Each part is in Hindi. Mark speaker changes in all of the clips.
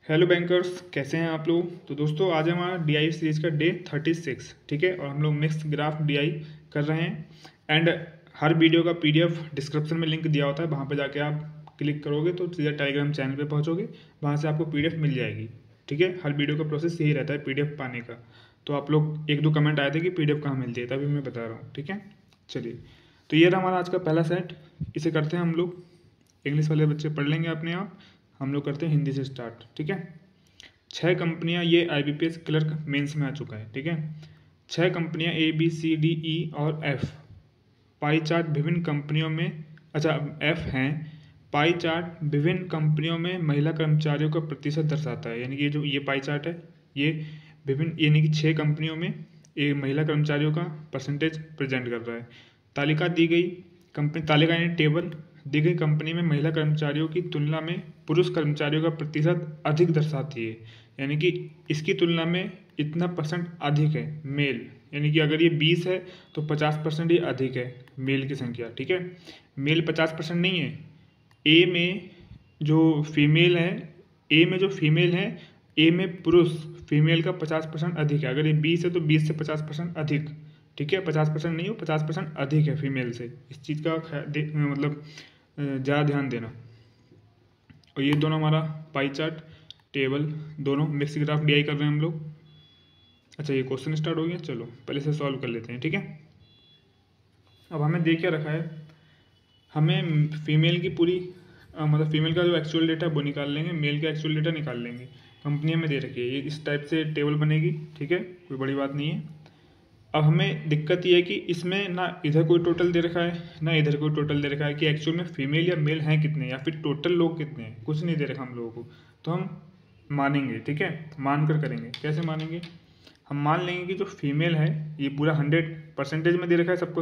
Speaker 1: हेलो बैंकर्स, कैसे हैं आप लोग। तो दोस्तों आज हमारा डीआई सीरीज का डे 36, ठीक है। और हम लोग मिक्स ग्राफ डीआई कर रहे हैं। एंड हर वीडियो का पीडीएफ डिस्क्रिप्शन में लिंक दिया होता है, वहाँ पे जाके आप क्लिक करोगे तो सीधा टेलीग्राम चैनल पे पहुँचोगे, वहाँ से आपको पीडीएफ मिल जाएगी, ठीक है। हर वीडियो का प्रोसेस यही रहता है पीडीएफ पाने का। तो आप लोग एक दो कमेंट आए थे कि पीडीएफ कहाँ मिलती है, तभी मैं बता रहा हूँ, ठीक है। चलिए, तो ये रहा हमारा आज का पहला सेट। इसे करते हैं हम लोग। इंग्लिश वाले बच्चे पढ़ लेंगे अपने आप, हम लोग करते हैं हिंदी से स्टार्ट, ठीक है। 6 कंपनियां, ये IBPS क्लर्क मेंस में आ चुका है, ठीक है। 6 कंपनियां ABCDE और F। पाई चार्ट विभिन्न कंपनियों में, अच्छा F हैं। पाई चार्ट विभिन्न कंपनियों में महिला कर्मचारियों का प्रतिशत दर्शाता है। यानी कि ये पाई चार्ट है, ये विभिन्न यानी कि 6 कंपनियों में ये महिला कर्मचारियों का परसेंटेज प्रेजेंट कर रहा है। तालिका दी गई कंपनी, तालिका यानी टेबल दी गई कंपनी में महिला कर्मचारियों की तुलना में पुरुष कर्मचारियों का प्रतिशत अधिक दर्शाती है। यानी कि इसकी तुलना में इतना परसेंट अधिक है मेल। यानी कि अगर ये 20 है तो 50% ये अधिक है मेल की संख्या, ठीक है। मेल 50% नहीं है। ए में जो फीमेल है, ए में पुरुष फीमेल का 50% अधिक है। अगर ये 20 है तो 20 से 50% अधिक, ठीक है। 50% नहीं हो, 50% अधिक है फीमेल से। इस चीज़ का मतलब ज़्यादा ध्यान देना। और ये दोनों हमारा पाई चार्ट टेबल दोनों मिक्स ग्राफ डीआई कर रहे हैं हम लोग। अच्छा, ये क्वेश्चन स्टार्ट हो गया, चलो पहले से सॉल्व कर लेते हैं, ठीक है। अब हमें दे क्या रखा है, हमें फीमेल की पूरी मतलब फीमेल का जो एक्चुअल डेटा है वो निकाल लेंगे, मेल का एक्चुअल डेटा निकाल लेंगे। कंपनियां में दे रखी है, ये इस टाइप से टेबल बनेगी, ठीक है, कोई बड़ी बात नहीं है। अब हमें दिक्कत ये है कि इसमें ना इधर कोई टोटल दे रखा है ना इधर कोई टोटल दे रखा है कि एक्चुअल में फीमेल या मेल हैं कितने, या फिर टोटल लोग कितने हैं, कुछ नहीं दे रखा हम लोगों को। तो हम मानेंगे, ठीक है, मान कर करेंगे। कैसे मानेंगे, हम मान लेंगे कि जो फीमेल है ये पूरा 100% में दे रखा है सबको।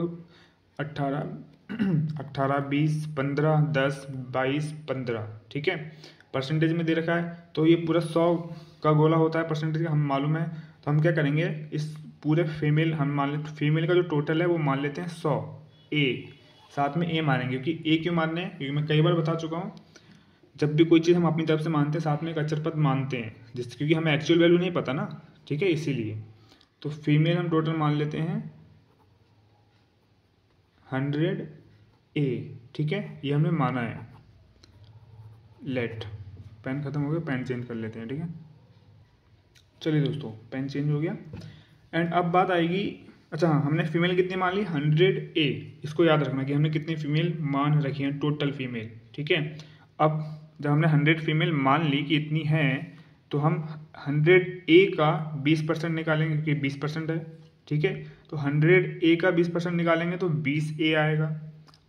Speaker 1: 18 20 15 10 22 15, ठीक है, परसेंटेज में दे रखा है। तो ये पूरा 100 का गोला होता है परसेंटेज का, हम मालूम है। तो हम क्या करेंगे, इस पूरे फीमेल हम मान लेते, फीमेल का जो टोटल है वो मान लेते हैं 100 ए, साथ में ए मानेंगे। क्योंकि ए क्यों मानने हैं, क्योंकि मैं कई बार बता चुका हूँ, जब भी कोई चीज़ हम अपनी तरफ से मानते हैं साथ में एक अचर पद मानते हैं, जिस क्योंकि हमें एक्चुअल वैल्यू नहीं पता ना, ठीक है, इसीलिए। तो फीमेल हम टोटल मान लेते हैं 100 ए, ठीक है, ये हमने माना है। लेट, पेन खत्म हो गया, पेन चेंज कर लेते हैं, ठीक है। चलिए दोस्तों, पेन चेंज हो गया। एंड अब बात आएगी, अच्छा हाँ, हमने फीमेल कितनी मान ली, 100 ए। इसको याद रखना कि हमने कितनी फीमेल मान रखी है, टोटल फीमेल, ठीक है। अब जब हमने 100 फीमेल मान ली कि इतनी है, तो हम 100 ए का 20% निकालेंगे, क्योंकि 20% है, ठीक है। तो 100 ए का 20% निकालेंगे तो 20 ए आएगा।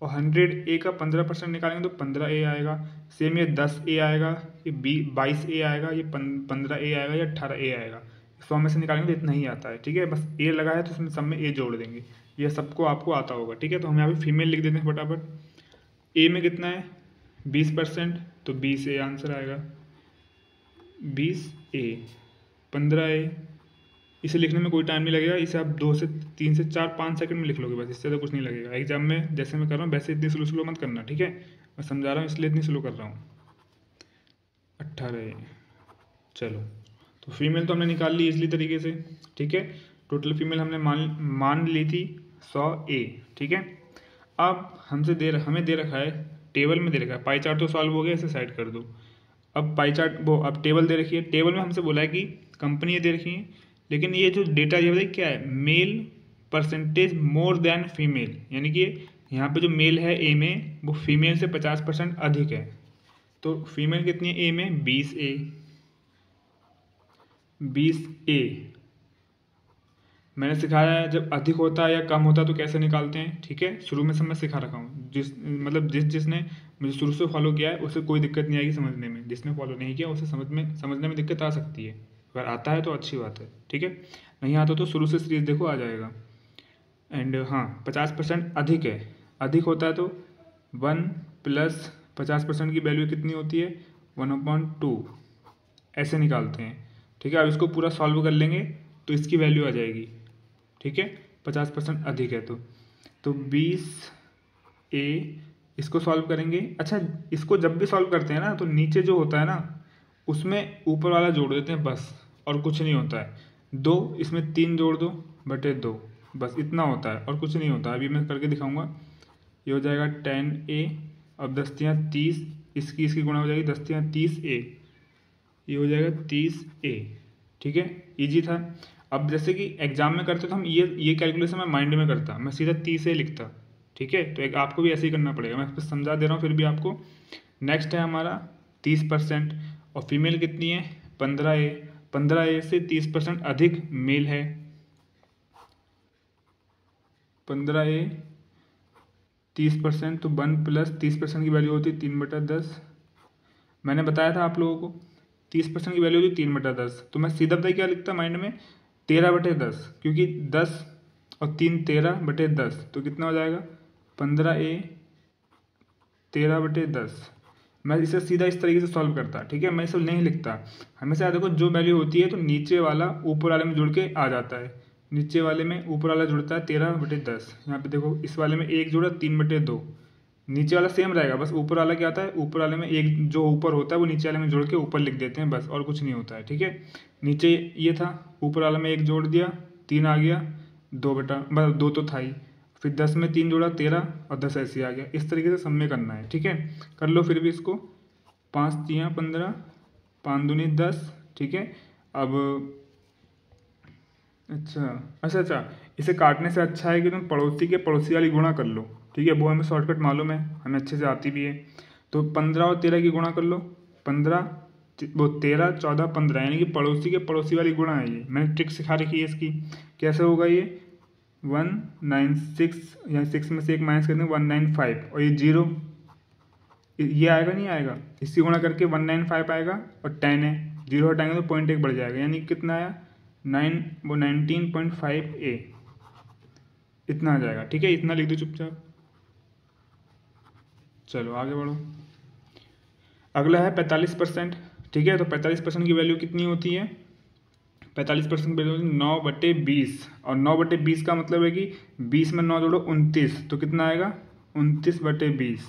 Speaker 1: और 100 ए का 15% निकालेंगे तो 15 ए आएगा। सेम ये 10 ए आएगा, ये 22 ए आएगा, ये 15 ए आएगा, या 18 ए आएगा। 100 में से निकालेंगे तो इतना ही आता है, ठीक है। बस ए लगा है तो उसमें सब में ए जोड़ देंगे, ये सबको आपको आता होगा, ठीक है। तो हम यहाँ पे फीमेल लिख देते हैं फटाफट। ए में कितना है 20%, तो 20 ए आंसर आएगा। 20 ए, 15 ए। इसे लिखने में कोई टाइम नहीं लगेगा, इसे आप 2 से 3 से 4 5 सेकंड में लिख लोगे, बस इससे तो कुछ नहीं लगेगा। एग्जाम में जैसे मैं कर रहा हूँ वैसे इतनी स्लो मत करना, ठीक है। मैं समझा रहा हूँ इसलिए इतनी स्लो कर रहा हूँ। 18, चलो, तो फीमेल तो हमने निकाल ली इजली तरीके से, ठीक है। टोटल फीमेल हमने मान ली थी 100 ए, ठीक है। अब हमें दे रखा है, टेबल में दे रखा है, पाई चार्ट तो सॉल्व हो गया, इसे साइड कर दो। अब पाई चार्ट अब टेबल दे रखी है। टेबल में हमसे बोला है कि कंपनी दे रखी है, लेकिन ये जो डेटा ये बताइए क्या है, male percentage more than female. यानी कि यहाँ पे जो मेल है ए में, वो फीमेल से 50% अधिक है। तो फीमेल कितनी है ए में, 20 ए। 20 ए मैंने सिखाया है, जब अधिक होता है या कम होता है तो कैसे निकालते हैं, ठीक है। शुरू में सब मैं सिखा रखा हूँ, जिसने मुझे शुरू से फॉलो किया है उसे कोई दिक्कत नहीं आएगी समझने में। जिसने फॉलो नहीं किया उसे समझने में दिक्कत आ सकती है। अगर आता है तो अच्छी बात है, ठीक है। नहीं आता तो शुरू से सीरीज देखो, आ जाएगा। एंड हाँ, 50% अधिक है, अधिक होता है तो 1 प्लस 50% की वैल्यू कितनी होती है, 1/2, ऐसे निकालते हैं, ठीक है। अब इसको पूरा सॉल्व कर लेंगे तो इसकी वैल्यू आ जाएगी, ठीक है। 50% अधिक है तो 20 ए, इसको सॉल्व करेंगे। अच्छा, इसको जब भी सॉल्व करते हैं ना, तो नीचे जो होता है ना, उसमें ऊपर वाला जोड़ देते हैं बस, और कुछ नहीं होता है। 2 इसमें 3 जोड़ दो बटे 2, बस इतना होता है और कुछ नहीं होता है। अभी मैं करके दिखाऊंगा। ये हो जाएगा 10a, अब 10 तियाँ 30, इसकी गुणा हो जाएगी 10 तियाँ 30a, ये हो जाएगा 30a। ठीक है, ईजी था। अब जैसे कि एग्जाम में करते तो हम ये कैलकुलेशन मैं माइंड में करता, मैं सीधा 30a लिखता। ठीक है, तो एक आपको भी ऐसे ही करना पड़ेगा, मैं समझा दे रहा हूँ फिर भी आपको। नेक्स्ट है हमारा 30%, और फीमेल कितनी है 15a। 15a से 30% अधिक मेल है। 15a 30%, तो 1 प्लस 30% की वैल्यू होती है 3/10। मैंने बताया था आप लोगों को 30% की वैल्यू होती है 3/10, तो मैं सीधा बताइए क्या लिखता माइंड में 13/10, क्योंकि 10 और 3 13/10, तो कितना हो जाएगा 15a 13/10। मैं इसे सीधा इस तरीके से सॉल्व करता। ठीक है, मैं इसे नहीं लिखता। हमेशा देखो जो वैल्यू होती है तो नीचे वाला ऊपर वाले में जुड़ के आ जाता है। नीचे वाले में ऊपर वाला जुड़ता है 13/10। यहाँ पे देखो इस वाले में 1 जुड़ा 3/2, नीचे वाला सेम रहेगा, बस ऊपर वाला क्या आता है, ऊपर वाले में एक जो ऊपर होता है वो नीचे वाले में जोड़ के ऊपर लिख देते हैं बस, और कुछ नहीं होता है। ठीक है, नीचे ये था, ऊपर वाला में 1 जोड़ दिया 3 आ गया, 2 बटा मतलब 2 तो था ही, फिर 10 में 3 जोड़ा 13 और 10 ऐसे आ गया। इस तरीके से सब में करना है। ठीक है, कर लो फिर भी इसको। 5 तियाँ 15, 5 दूनी 10। ठीक है, अब अच्छा, इसे काटने से अच्छा है कि तुम पड़ोसी के पड़ोसी वाली गुणा कर लो। ठीक है, वो हमें शॉर्टकट मालूम है, हमें अच्छे से आती भी है। तो 15 और 13 की गुणा कर लो। 15 वो 13 14 15, यानी कि पड़ोसी के पड़ोसी वाली गुणा है। ये मैंने ट्रिक सिखा रखी है इसकी। कैसे होगा ये 196, या 6 में से 1 माइनस कर देंगे 195, और ये 0 ये आएगा नहीं आएगा, इसकी गुणा करके 195 आएगा, और 10 है 0 हटाएंगे तो 0.1 बढ़ जाएगा, यानी कितना आया 19.5a, इतना आ जाएगा। ठीक है, इतना लिख दो चुपचाप। चलो आगे बढ़ो। अगला है 45%। ठीक है, तो 45% की वैल्यू कितनी होती है, 45% की वैल्यू 9/20, और 9/20 का मतलब है कि 20 में 9 जोड़ो 29, तो कितना आएगा 29/20,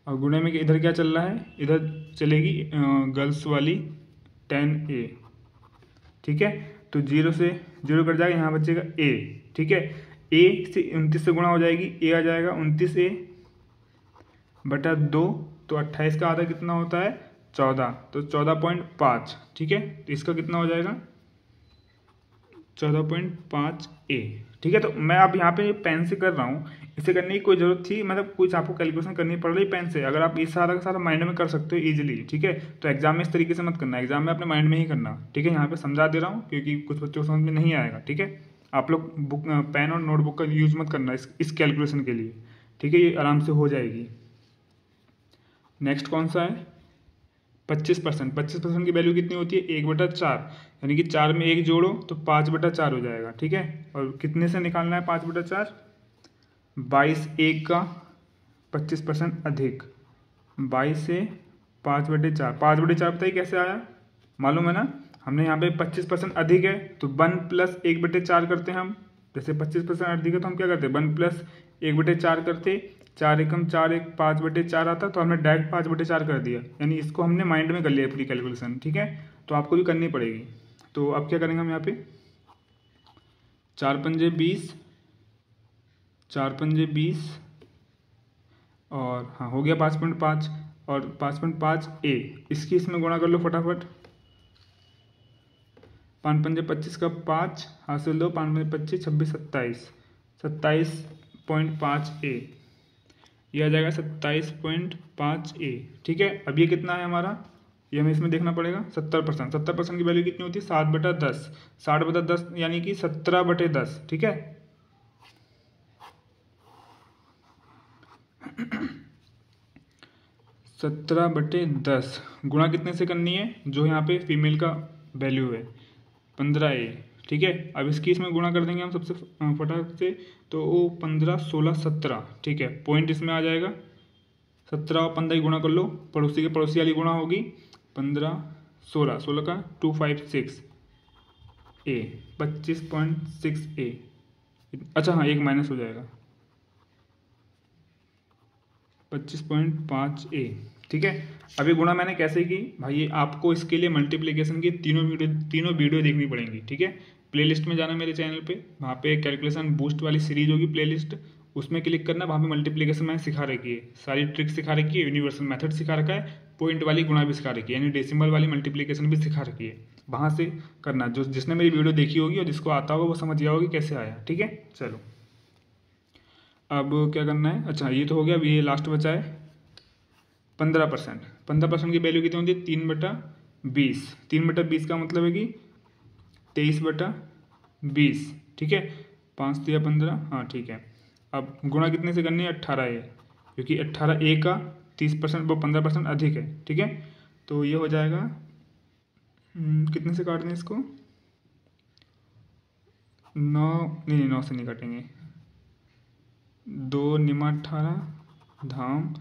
Speaker 1: और गुणे में इधर क्या चल रहा है, इधर चलेगी गर्ल्स वाली 10a। ठीक है, तो 0 से 0 कट जाएगा, यहाँ बचेगा a। ठीक है, a से 29 से गुणा हो जाएगी, a आ जाएगा 29a बटा 2, तो 28 का आधा कितना होता है 14, तो 14.5। ठीक है, तो इसका कितना हो जाएगा 14.5a। ठीक है, तो मैं अब यहाँ पे पेन से कर रहा हूँ, इसे करने की कोई ज़रूरत थी, मतलब कुछ आपको कैलकुलेशन करनी पड़ रही पेन से, अगर आप इस सारा का सारा माइंड में कर सकते हो इजीली। ठीक है, तो एग्जाम में इस तरीके से मत करना, एग्जाम में अपने माइंड में ही करना। ठीक है, यहाँ पे समझा दे रहा हूँ क्योंकि कुछ बच्चों को समझ में नहीं आएगा। ठीक है, आप लोग बुक पेन और नोटबुक का यूज़ मत करना इस कैलकुलेशन के लिए। ठीक है, ये आराम से हो जाएगी। नेक्स्ट कौन सा है 25%। 25% की वैल्यू कितनी होती है 1/4, यानी कि 4 में 1 जोड़ो तो 5/4 हो जाएगा। ठीक है, और कितने से निकालना है 5/4, 22 1 का 25% अधिक, 22 से 5/4। 5/4 बताइए कैसे आया, मालूम है ना, हमने यहाँ पे 25% अधिक है तो 1 प्लस 1/4 करते हैं हम। जैसे 25% अधिक है तो हम क्या करते हैं 1 प्लस 1/4 करते, 4 एकम 4 1 5/4 आता, तो हमने डायरेक्ट 5/4 कर दिया, यानी इसको हमने माइंड में कर लिया पूरी कैलकुलेशन। ठीक है, तो आपको भी करनी पड़ेगी। तो अब क्या करेंगे हम यहाँ पे 4 पंजे 20, 4 पंजे 20, और हाँ हो गया 5.5, और 5.5a, इसकी इसमें गुणा कर लो फटाफट। 5 पंजे 25 का 5 हासिल दो, 5 पंजे 25 26 27, 27.5a, ये आ जाएगा 27.5a। ठीक है, अब ये कितना है हमारा, ये हमें इसमें देखना पड़ेगा 70%। 70% की वैल्यू कितनी होती है 7/10, 60/10 यानी कि 17/10। ठीक है, 17/10 गुणा कितने से करनी है, जो यहाँ पे फीमेल का वैल्यू है 15a। ठीक है, अब इसकी इसमें गुणा कर देंगे हम सबसे फटाक से, तो वो 15 16 17। ठीक है, पॉइंट इसमें आ जाएगा, 17 और 15 की गुणा कर लो, पड़ोसी के पड़ोसी वाली गुणा होगी, 15 16, 16 का 256 a, 25.6a। अच्छा हाँ, एक माइनस हो जाएगा 25.5a। ठीक है। अभी गुणा मैंने कैसे की भाई, आपको इसके लिए मल्टीप्लिकेशन की तीनों वीडियो देखनी पड़ेंगी, ठीक है। प्लेलिस्ट में जाना मेरे चैनल पे, वहाँ पे कैलकुलेशन बूस्ट वाली सीरीज होगी प्लेलिस्ट, उसमें क्लिक करना, वहाँ पे मल्टीप्लिकेशन मैंने सिखा रखी है, सारी ट्रिक सिखा रखी है, यूनिवर्सल मेथड सिखा रखा है, पॉइंट वाली गुणा भी सिखा रखी है, यानी डेसिमल वाली मल्टीप्लिकेशन भी सिखा रखी है। वहाँ से करना, जो जिसने मेरी वीडियो देखी होगी और जिसको आता होगा वो समझ गया होगी कैसे आया, ठीक है। चलो अब क्या करना है, अच्छा ये तो हो गया। अब ये लास्ट बचा है 15%। 15% की वैल्यू कितनी होती है, 3/20। 3/20 का मतलब है कि 23/20, ठीक है। 5 दिया 15, हाँ ठीक है। अब गुणा कितने से करनी है, 18 है, क्योंकि 18 का 30% वो 15% अधिक है, ठीक है। तो ये हो जाएगा कितने से काटने इसको, 9 नहीं 9 से नहीं काटेंगे, 2 निमा 18 धाम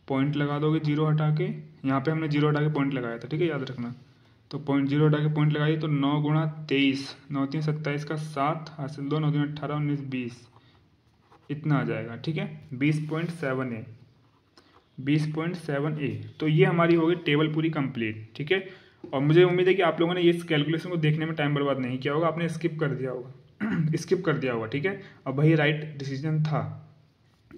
Speaker 1: पॉइंट लगा दोगे जीरो हटा के, यहाँ पे हमने जीरो हटा के पॉइंट लगाया था, ठीक है, याद रखना। तो पॉइंट जीरो हटा के पॉइंट लगाइए, तो 9 गुणा 23, 9 3 27 का 7 हासिल 2, 9 3 18 19 20, इतना आ जाएगा, ठीक है। 20.7A, 20.7A। तो ये हमारी हो गई टेबल पूरी कंप्लीट, ठीक है। और मुझे उम्मीद है कि आप लोगों ने इस कैलकुलेशन को देखने में टाइम बर्बाद नहीं किया होगा, आपने स्किप कर दिया होगा स्किप कर दिया होगा, ठीक है। अब वही राइट डिसीजन था।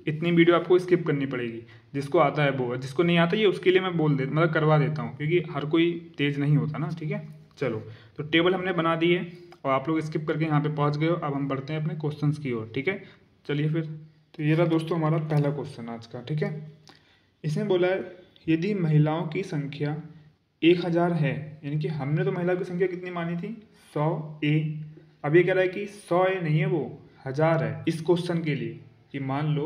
Speaker 1: इतनी वीडियो आपको स्किप करनी पड़ेगी, जिसको आता है वो, जिसको नहीं आता ये उसके लिए मैं मतलब करवा देता हूँ, क्योंकि हर कोई तेज नहीं होता ना, ठीक है। चलो तो टेबल हमने बना दी है और आप लोग स्किप करके यहाँ पे पहुँच गए हो। अब हम बढ़ते हैं अपने क्वेश्चंस की ओर, ठीक है। चलिए फिर, तो ये रहा दोस्तों हमारा पहला क्वेश्चन आज का, ठीक है। इसमें बोला है यदि महिलाओं की संख्या 1000 है, यानी कि हमने तो महिलाओं की संख्या कितनी मानी थी, 100A। अब ये कह रहा है कि 100A नहीं है, वो 1000 है इस क्वेश्चन के लिए। कि मान लो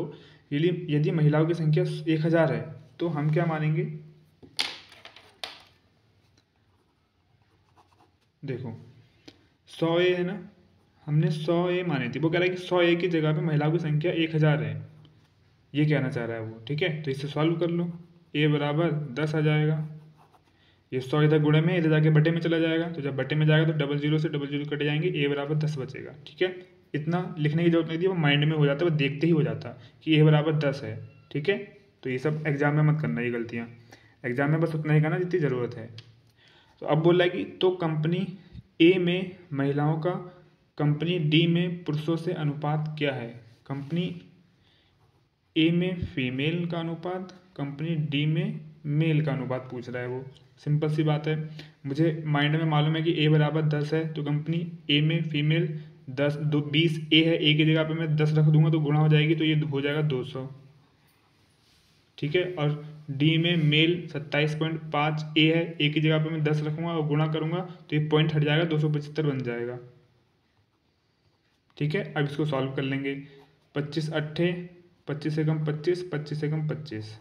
Speaker 1: यदि महिलाओं की संख्या 1000 है, तो हम क्या मानेंगे, देखो 100A है ना, हमने 100A मानी थी, वो कह रहा है कि 100A की जगह पे महिलाओं की संख्या 1000 है, ये कहना चाह रहा है वो, ठीक है। तो इससे सॉल्व कर लो, A बराबर 10 आ जाएगा, ये 100 इधर गुणे में, इधर जाके बटे में चला जाएगा, तो जब बटे में जाएगा तो डबल जीरो से डबल जीरो कट जाएंगे, A बराबर 10 बचेगा, ठीक है। इतना लिखने की जरूरत नहीं थी, वो माइंड में हो जाता है, वो देखते ही हो जाता कि A बराबर 10 है, ठीक है। तो ये सब एग्जाम में मत करना, ये गलतियाँ एग्जाम में बस उतना ही करना जितनी ज़रूरत है। तो अब बोल रहा है कि तो कंपनी A में महिलाओं का कंपनी D में पुरुषों से अनुपात क्या है। कंपनी A में फीमेल का अनुपात, कंपनी D में मेल का अनुपात पूछ रहा है वो। सिंपल सी बात है, मुझे माइंड में मालूम है कि A बराबर 10 है, तो कंपनी A में फीमेल 20A है, A की जगह पे मैं 10 रख दूंगा तो गुणा हो जाएगी, तो ये हो जाएगा 200, ठीक है। और D में मेल 27.5A है, A की जगह पे मैं 10 रखूंगा और गुणा करूंगा तो ये पॉइंट हट जाएगा, 275 बन जाएगा, ठीक है। अब इसको सॉल्व कर लेंगे, 25 अट्ठे 25 से कम 25, 25 से कम 25,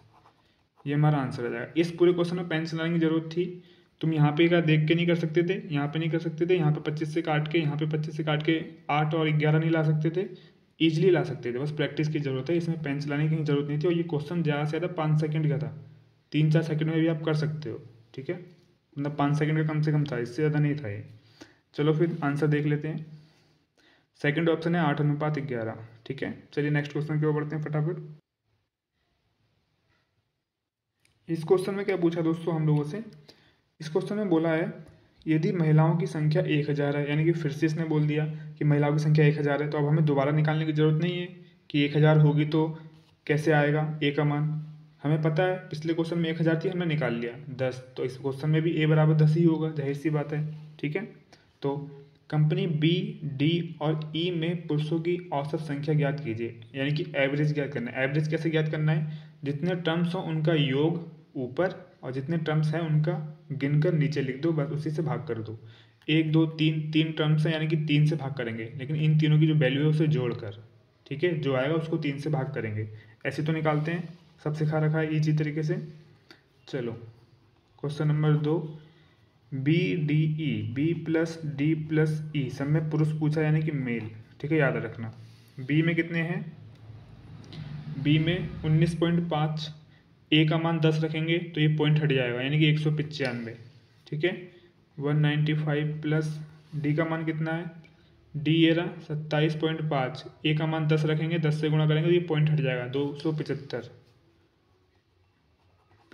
Speaker 1: ये हमारा आंसर आ जाएगा। इस पूरे क्वेश्चन में पेन चलाने की जरूरत थी, तुम यहाँ पे क्या देख के नहीं कर सकते थे, यहाँ पे नहीं कर सकते थे, यहाँ पे 25 से काट के, यहाँ पे 25 से काट के 8 और 11 नहीं ला सकते थे, ईजिली ला सकते थे, बस प्रैक्टिस की जरूरत है, इसमें पेन चलाने की जरूरत नहीं थी। और ये क्वेश्चन ज़्यादा से ज़्यादा 5 सेकंड का था, 3-4 सेकंड में भी आप कर सकते हो, ठीक है। मतलब 5 सेकंड का कम से कम था, इससे ज़्यादा नहीं था ये। चलो फिर आंसर देख लेते हैं। सेकंड ऑप्शन है 8:11, ठीक है। चलिए नेक्स्ट क्वेश्चन की ओर बढ़ते हैं फटाफट। इस क्वेश्चन में क्या पूछा दोस्तों हम लोगों से, इस क्वेश्चन में बोला है यदि महिलाओं की संख्या 1000 है, यानी कि फिर से इसने बोल दिया कि महिलाओं की संख्या 1000 है, तो अब हमें दोबारा निकालने की जरूरत नहीं है कि 1000 होगी तो कैसे आएगा A का मान, हमें पता है पिछले क्वेश्चन में 1000 थी, हमने निकाल लिया 10, तो इस क्वेश्चन में भी A बराबर 10 ही होगा, जाहिर सी बात है, ठीक है। तो कंपनी B, D और E में पुरुषों की औसत संख्या ज्ञात कीजिए, यानी कि एवरेज ज्ञात करना है। एवरेज कैसे ज्ञात करना है, जितने टर्म्स हो उनका योग ऊपर और जितने टर्म्स हैं उनका गिनकर नीचे लिख दो, बस उसी से भाग कर दो। 1 2 3 3 टर्म्स हैं, यानी कि 3 से भाग करेंगे, लेकिन इन तीनों की जो वैल्यू है उसे जोड़कर, ठीक है, जो आएगा उसको 3 से भाग करेंगे। ऐसे तो निकालते हैं, सब सिखा रखा है इजी तरीके से। चलो question number 2, B plus D plus E सब में पुरुष पूछा, यानी कि मेल, ठीक है, याद रखना। B में कितने हैं, B में 19.5, A का मान 10 रखेंगे तो ये पॉइंट हट जाएगा, यानी कि 195, ठीक है। 195 प्लस D का मान कितना है, D ये रहा 27.5, A का मान 10 रखेंगे, 10 से गुणा करेंगे तो ये पॉइंट हट जाएगा, 275,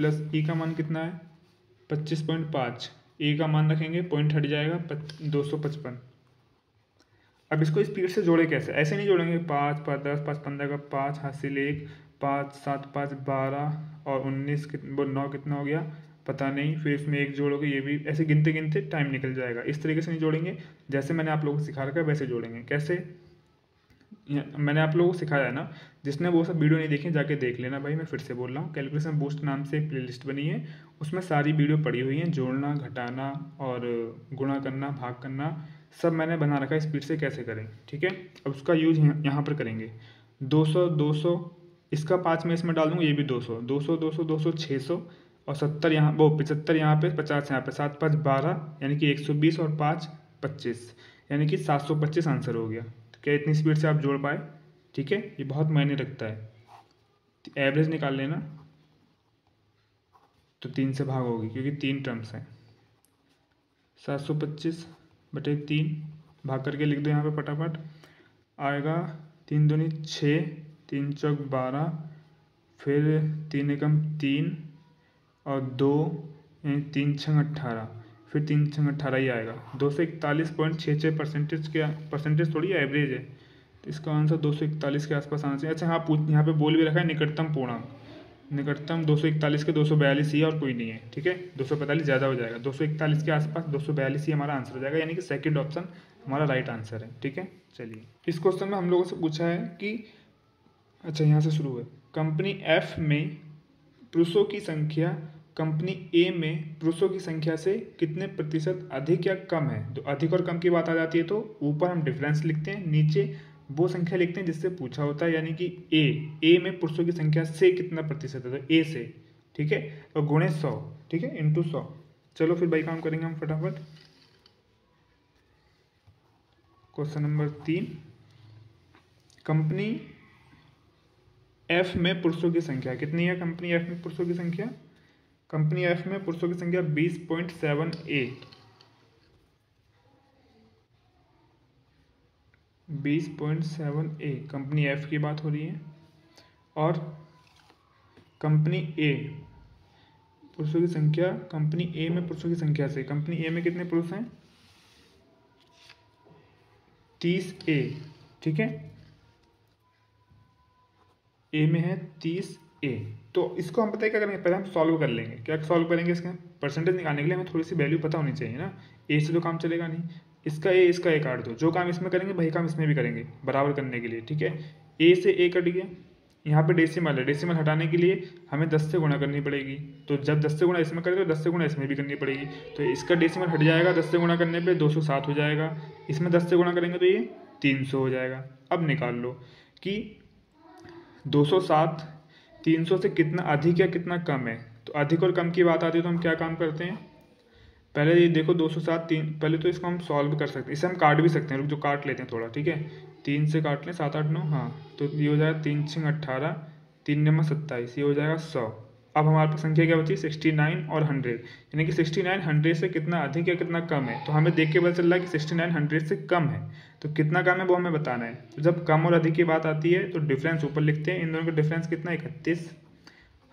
Speaker 1: प्लस ई का मान कितना है 25.5, ए का मान रखेंगे, पॉइंट हट जाएगा 255। अब इसको स्पीड से जोड़े कैसे, ऐसे नहीं जोड़ेंगे 5 5 10 5 15 का 5 हासिल 1 5 7 5 12 और 19 वो 9 कितना हो गया पता नहीं, फिर इसमें एक जोड़ोगे, ये भी ऐसे गिनते गिनते टाइम निकल जाएगा। इस तरीके से नहीं जोड़ेंगे, जैसे मैंने आप लोगों को सिखा रखा है वैसे जोड़ेंगे। कैसे मैंने आप लोगों को सिखाया है ना, जिसने वो सब वीडियो नहीं देखी जाके देख लेना भाई, मैं फिर से बोल रहा हूँ। कैलकुलेशन बूस्ट नाम से एक प्लेलिस्ट बनी है, उसमें सारी वीडियो पड़ी हुई हैं, जोड़ना घटाना और गुणा करना भाग करना सब मैंने बना रखा है स्पीड से कैसे करें, ठीक है। अब उसका यूज यहाँ पर करेंगे। 200 200 इसका 5 में इसमें डाल दूँगा, ये भी 200 200 200 200 600 और 70 यहाँ वो 75 यहाँ पे 50 यहाँ पे 7 5 12 यानी कि 120 और 5 25 यानी कि 725 आंसर हो गया। तो क्या इतनी स्पीड से आप जोड़ पाए, ठीक है। ये बहुत मायने रखता है। एवरेज निकाल लेना तो 3 से भाग होगी क्योंकि 3 टर्म्स हैं। 725/3 भाग करके लिख दो यहाँ पे फटाफट, आएगा 3 दूनी 6 3 चौक 12 फिर 3 एकम 3 और 2 यानी 3 छंग 18 फिर 3 छंग 18 ही आएगा। 241.66 परसेंटेज थोड़ी एवरेज है, तो इसका आंसर 241 के आसपास आना चाहिए। अच्छा हाँ यहाँ पे बोल भी रखा है निकटतम पूर्णांक, निकटतम 241 के 242 ही है और कोई नहीं है, ठीक है। 245 ज़्यादा हो जाएगा, 241 के आसपास 242 ही हमारा आंसर हो जाएगा, यानी कि सेकंड ऑप्शन हमारा राइट आंसर है, ठीक है। चलिए इस क्वेश्चन में हम लोगों से पूछा है कि अच्छा यहाँ से शुरू है, कंपनी एफ में पुरुषों की संख्या कंपनी ए में पुरुषों की संख्या से कितने प्रतिशत अधिक या कम है। तो अधिक और कम की बात आ जाती है तो ऊपर हम डिफरेंस लिखते हैं, नीचे वो संख्या लिखते हैं जिससे पूछा होता है, यानी कि ए में पुरुषों की संख्या से कितना प्रतिशत है, तो ए से, ठीक है, और गुणे 100, ठीक है, इंटू 100। चलो फिर भाई काम करेंगे हम फटाफट। क्वेश्चन नंबर 3, कंपनी एफ में पुरुषों की संख्या कितनी है। कंपनी एफ में पुरुषों की संख्या, कंपनी एफ में पुरुषों की संख्या 20.7 कंपनी एफ की बात हो रही है। और कंपनी ए पुरुषों की संख्या, कंपनी ए में पुरुषों की संख्या से, कंपनी ए में कितने पुरुष हैं 30A, ठीक है, ए में है 30A। तो इसको हम पता है क्या करेंगे, पहले हम सॉल्व कर लेंगे। क्या सॉल्व करेंगे, इसका परसेंटेज निकालने के लिए हमें थोड़ी सी वैल्यू पता होनी चाहिए ना। ए से तो काम चलेगा नहीं, इसका ए काट दो, जो काम इसमें करेंगे वही काम इसमें भी करेंगे बराबर करने के लिए, ठीक है। ए से ए कट गया, यहाँ पे डेसिमल है, डेसिमल हटाने के लिए हमें 10 से गुणा करनी पड़ेगी। तो जब 10 से गुणा इसमें करेंगे तो 10 से गुणा इसमें भी करनी पड़ेगी, तो इसका डेसिमल हट जाएगा, 10 से गुणा करने पे 207 हो जाएगा, इसमें 10 से गुणा करेंगे तो ये 300 हो जाएगा। अब निकाल लो कि 207 300 से कितना अधिक या कितना कम है। तो अधिक और कम की बात आती है तो हम क्या काम करते हैं, पहले ये देखो 207 पहले तो इसको हम सॉल्व कर सकते हैं, इसे हम काट भी सकते हैं, रुक जो काट लेते हैं थोड़ा, ठीक है। 3 से काट लें 7 8 9, हाँ, तो ये हो जाएगा 3 6 18 3 9 27, ये हो जाएगा 100। अब हमारे पास संख्या क्या बची 69 और 100, यानी कि 69 100 से कितना अधिक या कितना कम है। तो हमें देख के पता चल रहा है कि 69 100 से कम है, तो कितना कम है वो हमें बताना है। तो जब कम और अधिक की बात आती है तो डिफरेंस ऊपर लिखते हैं, इन दोनों का डिफरेंस कितना 31,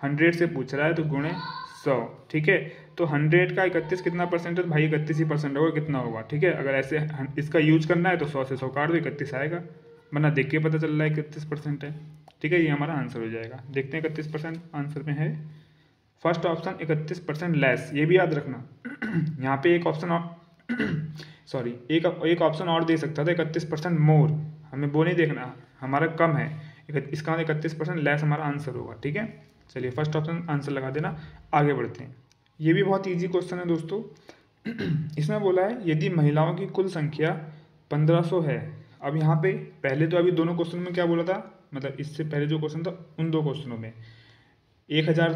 Speaker 1: 100 से पूछ रहा है तो गुणे 100, ठीक है। तो 100 का 31 कितना परसेंट है, भाई 31 ही परसेंट होगा, कितना होगा, ठीक है। अगर ऐसे इसका यूज करना है तो 100 से 100 काट दो, 31 आएगा, वरना देख के पता चल रहा है 31% है, ठीक है। ये हमारा आंसर हो जाएगा। देखते हैं 31% आंसर में है। फर्स्ट ऑप्शन 31% लेस, ये भी याद रखना। यहाँ पे एक ऑप्शन सॉरी एक ऑप्शन और दे सकता था 31% मोर, हमें वो नहीं देखना, हमारा कम है, इसका 31% लेस हमारा आंसर होगा, ठीक है। चलिए फर्स्ट ऑप्शन आंसर लगा देना, आगे बढ़ते हैं। ये भी बहुत इजी क्वेश्चन है दोस्तों। इसमें बोला है यदि महिलाओं की कुल संख्या 1500 है। अब यहाँ पे पहले तो अभी दोनों क्वेश्चन में क्या बोला था, मतलब इससे पहले जो क्वेश्चन था उन दो क्वेश्चनों में 1000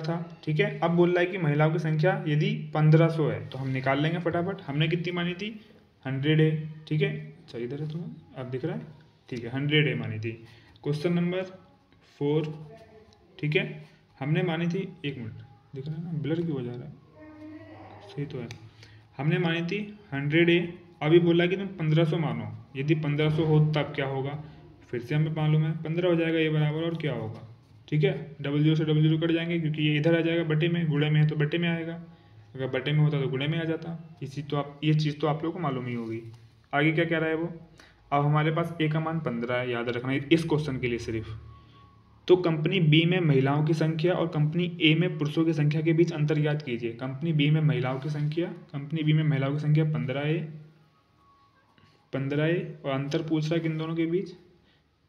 Speaker 1: था, ठीक है। अब बोल रहा है कि महिलाओं की संख्या यदि 1500 है, तो हम निकाल लेंगे फटाफट। हमने कितनी मानी थी 100 है, ठीक है। अच्छा इधर है तुम्हें अब दिख रहा है, ठीक है, 100 है मानी थी। क्वेश्चन नंबर 4, ठीक है, हमने मानी थी, एक मिनट दिख रहा है ना, ब्लर क्यों हो जा रहा है, सही तो है। हमने मानी थी 100A, अभी बोला कि तुम 1500 मानो, यदि 1500 हो तब क्या होगा, फिर से हमें मालूम है 15 हो जाएगा ये बराबर, और क्या होगा ठीक है, डबल जीरो से डबल जीरो कट जाएंगे क्योंकि ये इधर आ जाएगा बटे में, गुणे में है तो बटे में आएगा, अगर बटे में होता तो गुणे में आ जाता। ये चीज़ तो आप लोगों को मालूम ही होगी। आगे क्या कह रहा है वो, अब हमारे पास ए का मान 15 है, याद रखना इस क्वेश्चन के लिए सिर्फ। तो कंपनी बी में महिलाओं की संख्या और कंपनी ए में पुरुषों की संख्या के बीच अंतर ज्ञात कीजिए। कंपनी बी में महिलाओं की संख्या 15 है और अंतर पूछ रहा है किन दोनों के बीच,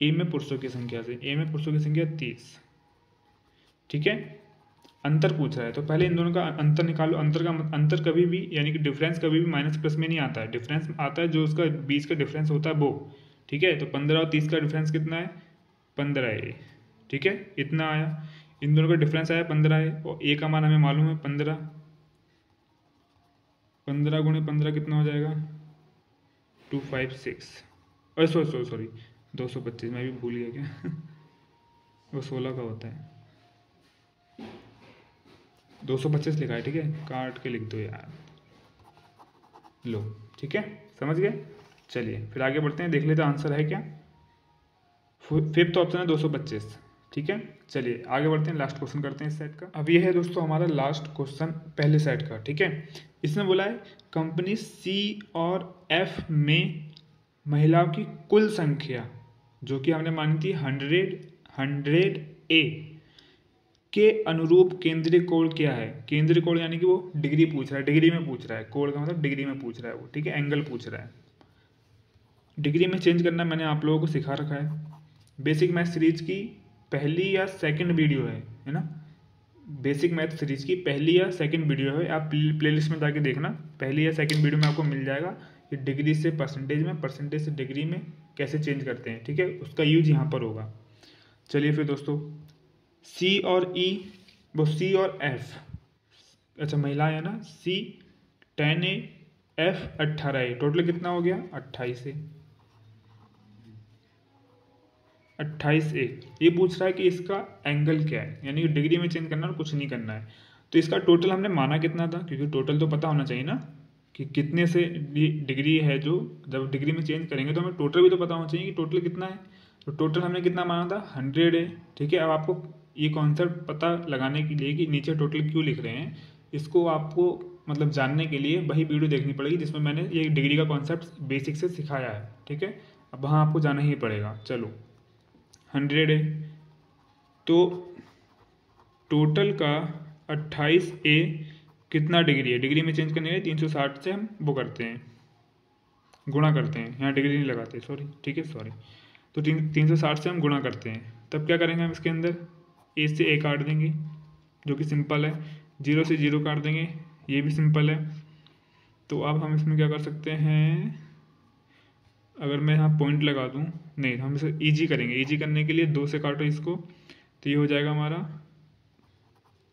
Speaker 1: ए में पुरुषों की संख्या से। ए में पुरुषों की संख्या 30, ठीक है, अंतर पूछ रहा है तो पहले इन दोनों का अंतर निकालो। अंतर कभी भी यानी कि डिफरेंस कभी भी माइनस प्लस में नहीं आता है, डिफरेंस आता है जो उसका बीच का डिफरेंस होता है वो, ठीक है। तो 15 और 30 का डिफरेंस कितना है, 15 है, ठीक है, इतना आया। इन दोनों का डिफरेंस आया 15 है और ए का मान हमें मालूम है 15, 15 गुणे 15 कितना हो जाएगा 256, सॉरी 225, मैं भी भूल गया क्या वो 16 का होता है, 225 लिखा है, ठीक है, काट के लिख दो यार, लो, ठीक है, समझ गए। चलिए फिर आगे बढ़ते हैं, देख लेते हैं आंसर है क्या। फिफ्थ ऑप्शन है 225, ठीक है। चलिए आगे बढ़ते हैं, लास्ट क्वेश्चन करते हैं इस सेट का। अब ये है दोस्तों हमारा लास्ट क्वेश्चन पहले सेट का, ठीक है। इसमें बोला है कंपनी सी और एफ में महिलाओं की कुल संख्या जो कि हमने मानी थी 100 ए के अनुरूप केंद्रीय कोण क्या है। केंद्रीय कोण यानी कि वो डिग्री पूछ रहा है, डिग्री में पूछ रहा है, कोण का मतलब डिग्री में पूछ रहा है वो, ठीक है, एंगल पूछ रहा है। डिग्री में चेंज करना मैंने आप लोगों को सिखा रखा है, बेसिक मैथ सीरीज की पहली या सेकंड वीडियो है ना, बेसिक मैथ सीरीज की पहली या सेकंड वीडियो है, आप प्लेलिस्ट में जाके देखना, पहली या सेकंड वीडियो में आपको मिल जाएगा कि डिग्री से परसेंटेज में, परसेंटेज से डिग्री में कैसे चेंज करते हैं, ठीक है, उसका यूज यहाँ पर होगा। चलिए फिर दोस्तों, सी और ई, वो सी और एफ, अच्छा महिला है ना, सी 10 ए, एफ 18 ए, टोटल कितना हो गया 28 ए, 28 ए। ये पूछ रहा है कि इसका एंगल क्या है, यानी कि डिग्री में चेंज करना और कुछ नहीं करना है। तो इसका टोटल हमने माना कितना था, क्योंकि टोटल तो पता होना चाहिए ना कि कितने से डिग्री है, जो जब डिग्री में चेंज करेंगे तो हमें टोटल भी तो पता होना चाहिए कि टोटल कितना है। तो टोटल हमने कितना माना था 100 है, ठीक है। अब आपको ये कॉन्सेप्ट पता लगाने के लिए कि नीचे टोटल क्यों लिख रहे हैं, इसको आपको मतलब जानने के लिए वही वीडियो देखनी पड़ेगी जिसमें मैंने ये डिग्री का कॉन्सेप्ट बेसिक से सिखाया है, ठीक है। अब वहाँ आपको जाना ही पड़ेगा। चलो 100 है तो टोटल का 28 ए कितना डिग्री है, डिग्री में चेंज करने के लिए 360 से हम वो करते हैं, गुणा करते हैं, यहाँ डिग्री नहीं लगाते, सॉरी, ठीक है, सॉरी। तो 360 से हम गुणा करते हैं, तब क्या करेंगे हम इसके अंदर ए से ए काट देंगे जो कि सिंपल है, 0 से 0 काट देंगे, ये भी सिंपल है। तो अब हम इसमें क्या कर सकते हैं, अगर मैं यहाँ पॉइंट लगा दूँ, नहीं हम इसे ईजी करेंगे, ईजी करने के लिए 2 से काटो इसको, तो ये हो जाएगा हमारा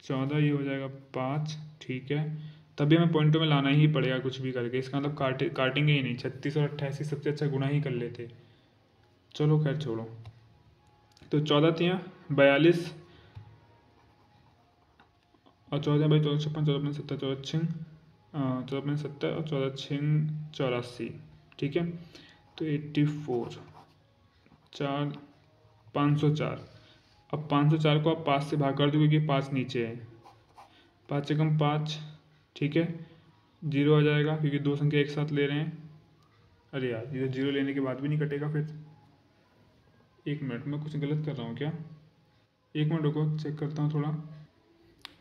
Speaker 1: 14, ये हो जाएगा 5, ठीक है। तभी हमें पॉइंटों में लाना ही पड़ेगा कुछ भी करके, इसका मतलब काटेंगे ही नहीं, 36 और 88 सबसे अच्छा गुना ही कर लेते, चलो खैर छोड़ो। तो 14 तियाँ 42 और 14 बाई 14 56, 14 70, 14 छिंग 14 70 और 14 छिंग 84, ठीक है। तो 84 4 504। अब 504 को आप 5 से भाग कर दो क्योंकि 5 नीचे है, 5 से कम 5, ठीक है, 0 आ जाएगा क्योंकि दो संख्या एक साथ ले रहे हैं। अरे यार ये 0 लेने के बाद भी नहीं कटेगा फिर, एक मिनट में कुछ गलत कर रहा हूँ क्या, एक मिनट रुको चेक करता हूँ थोड़ा।